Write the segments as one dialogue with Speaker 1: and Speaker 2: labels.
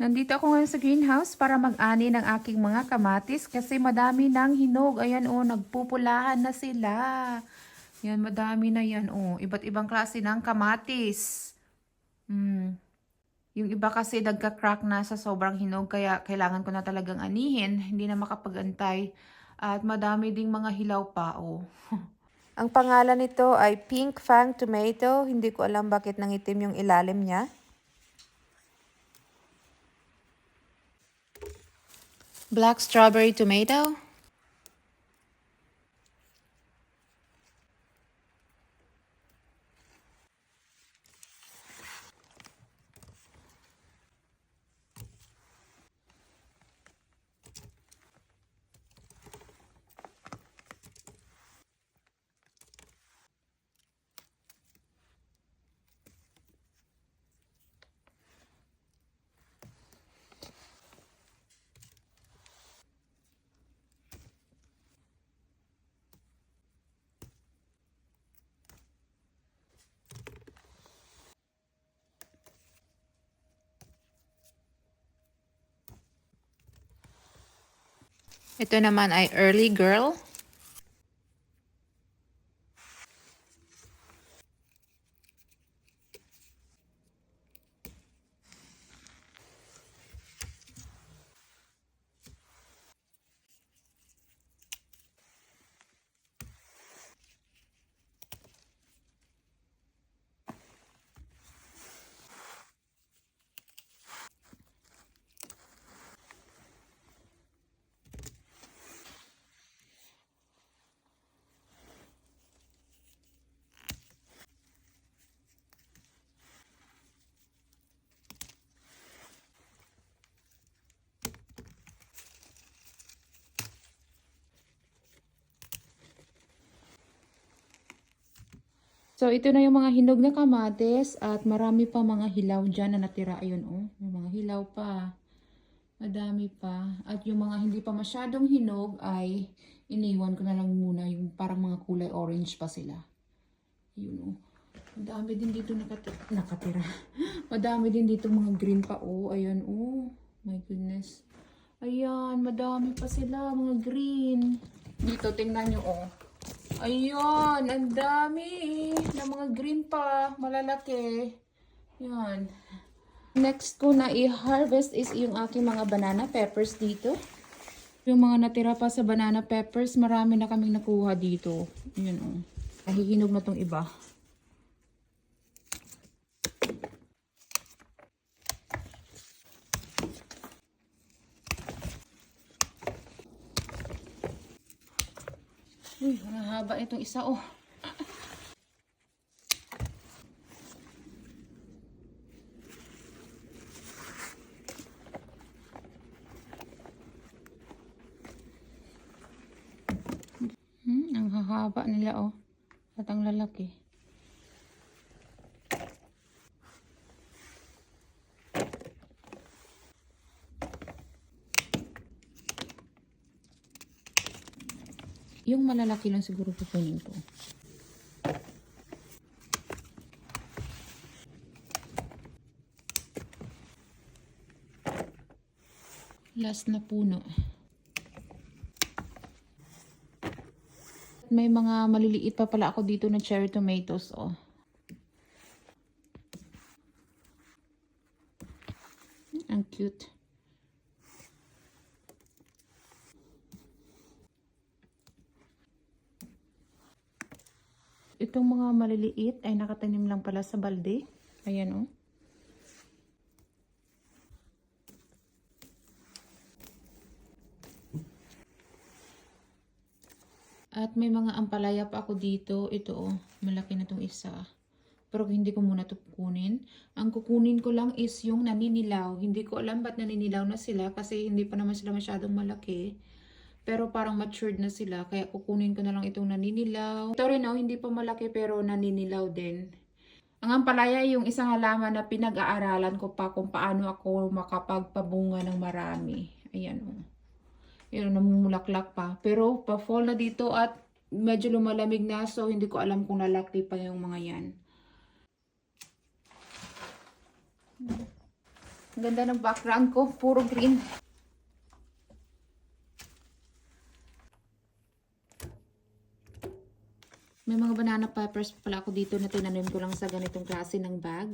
Speaker 1: Nandito ako ngayon sa greenhouse para mag-ani ng aking mga kamatis kasi madami ng hinog. Ayan o, nagpupulahan na sila. Yan, madami na yan o. Iba't ibang klase ng kamatis. Yung iba kasi nagka-crack na sa sobrang hinog kaya kailangan ko na talagang anihin. Hindi na makapag-antay. At madami ding mga hilaw pa o. Ang pangalan nito ay Pink Fang Tomato. Hindi ko alam bakit nangitim yung ilalim niya. Black Strawberry Tomato. Ito naman ay Early Girl. So, ito na yung mga hinog na kamatis at marami pa mga hilaw dyan na natira. Ayun, oh. Yung mga hilaw pa. Madami pa. At yung mga hindi pa masyadong hinog ay iniwan ko na lang muna yung parang mga kulay orange pa sila. Ayun, oh. Madami din dito nakatira. Madami din dito mga green pa, oh. Ayan, oh. My goodness. Ayan, madami pa sila, mga green. Dito, tingnan nyo, oh. Ayun, ang dami na mga green pa, malalaki. Yan. Next ko na i-harvest is yung aking mga banana peppers dito. Yung mga natira pa sa banana peppers, marami na kaming nakuha dito. Yun o. Nahihinog na tong iba. Uy, ang haba itong isa oh. Ang hahaba nila oh. At ang lalaki. Yung malalaki lang siguro pupunin ko. Last na puno. May mga maliliit pa pala ako dito na cherry tomatoes, oh. Ang cute. Itong mga maliliit ay nakatanim lang pala sa balde. Ayan, oh. At may mga ampalaya pa ako dito. Ito oh, malaki na tong isa. Pero hindi ko muna ito kukunin. Ang kukunin ko lang is yung naninilaw. Hindi ko alam ba't naninilaw na sila kasi hindi pa naman sila masyadong malaki. Pero parang matured na sila. Kaya kukunin ko na lang itong naninilaw. Ito rin oh, hindi pa malaki pero naninilaw din. Ang ampalaya yung isang halaman na pinag-aaralan ko pa kung paano ako makapagpabunga ng marami. Ayan oh. Yun, namumulaklak pa. Pero pa-fall na dito at medyo lumalamig na. So, hindi ko alam kung lalaki pa yung mga yan. Ang ganda ng background ko. Puro green. May mga banana peppers pala ako dito na tinanim ko lang sa ganitong klase ng bag.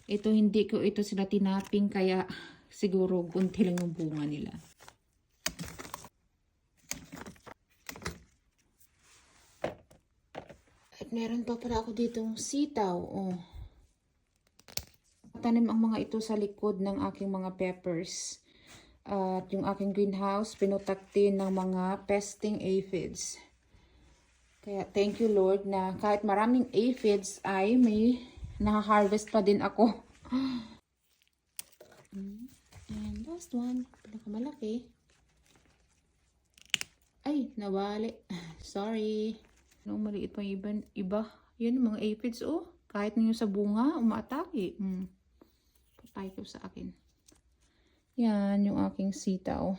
Speaker 1: Ito, hindi ko ito sila tinaping, kaya siguro kunti lang yung bunga nila. At meron pa pala ako ditong sitaw. Oh. Tanim ang mga ito sa likod ng aking mga peppers. At yung aking greenhouse, pinutaktin ng mga pesting aphids. Kaya thank you Lord na kahit maraming aphids ay may nakaharvest pa din ako. And last one, pinakamalaki. Ay, nawali. Sorry. Anong maliit pa yung iba? Yan, mga aphids, oh. Kahit ninyo sa bunga, umaatake. Patay ko sa akin. Yan, yung aking sitaw.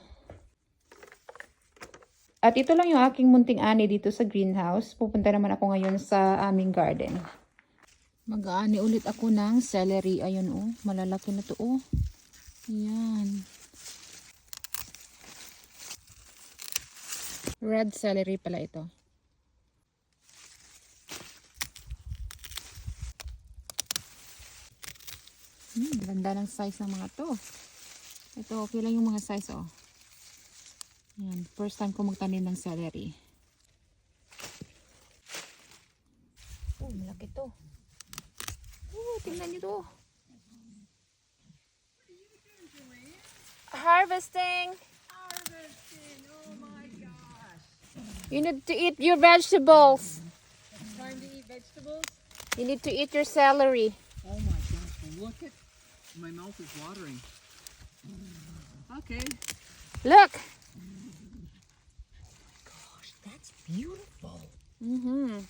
Speaker 1: At ito lang yung aking munting ani dito sa greenhouse. Pupunta naman ako ngayon sa aming garden. Mag-aani ulit ako ng celery. Ayun, oh. Malalaki na to, oh. Yan. Red celery pala ito. Ganda ng size ng mga to. Ito, okay lang yung mga size, oh. Yan, first time ko magtanim ng celery. Oh, malaki to. Oh, tingnan nyo to. Harvesting.
Speaker 2: Harvesting, oh my gosh.
Speaker 1: You need to eat your vegetables.
Speaker 2: It's time to eat vegetables?
Speaker 1: You need to eat your celery.
Speaker 2: Oh my gosh, look at, my mouth is watering. Okay.
Speaker 1: Look.
Speaker 2: That's beautiful.
Speaker 1: Look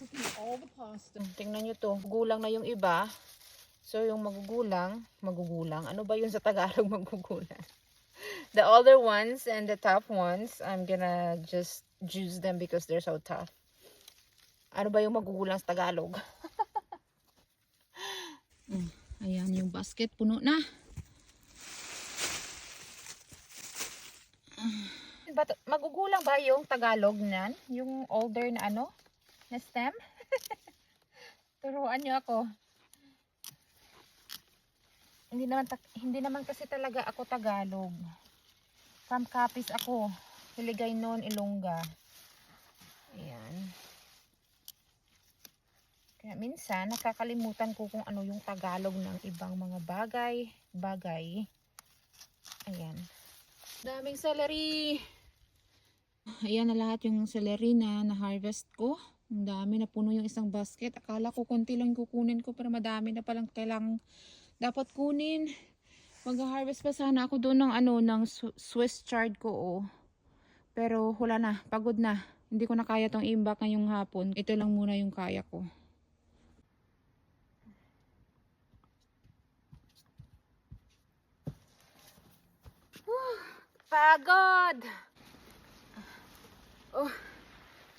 Speaker 2: at all the pasta.
Speaker 1: Tingnan nyo to. Gulang na yung iba. So yung magugulang. Ano ba yun sa Tagalog magugulang? The older ones and the tough ones, I'm gonna just juice them because they're so tough. Ano ba yung magugulang sa Tagalog? Ayan yung basket. Puno na. But magugulang ba yung Tagalog niyan? Yung older na ano? Na stem? Turuan niyo ako. Hindi naman kasi talaga ako Tagalog. From Capiz ako. Hiligaynon, Ilongga. Ayan. Kaya minsan nakakalimutan ko kung ano yung Tagalog ng ibang mga bagay. Ayan. Daming celery. Ayan na lahat yung celery na na-harvest ko. Ang dami, na puno yung isang basket. Akala ko konti lang kukunin ko, pero madami na palang kailang dapat kunin. Mag-harvest pa sana ako doon ng ng Swiss chard ko, oh. Pero wala na, pagod na. Hindi ko na kaya tong imbak ngayong hapon. Ito lang muna yung kaya ko. Pagod! Oh,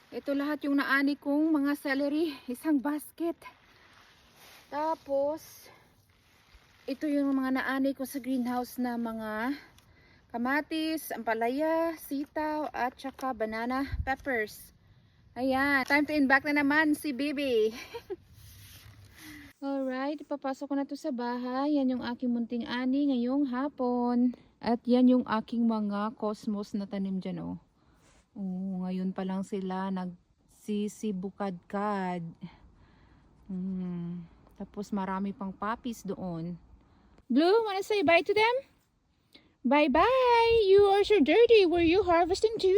Speaker 1: ito lahat yung naani kong mga celery, isang basket. Tapos, ito yung mga naani ko sa greenhouse na mga kamatis, ampalaya, sitaw, at saka banana peppers. Ayan, time to imbak na naman si Bibi. Alright, papasok ko na to sa bahay. Yan yung aking munting ani ngayong hapon. At yan yung aking mga cosmos na tanim dyan, oh. Oh, ngayon pa lang sila nagsisibukadkad. Tapos marami pang poppies doon. Blue, wanna say bye to them? Bye-bye! You are so dirty. Were you harvesting too?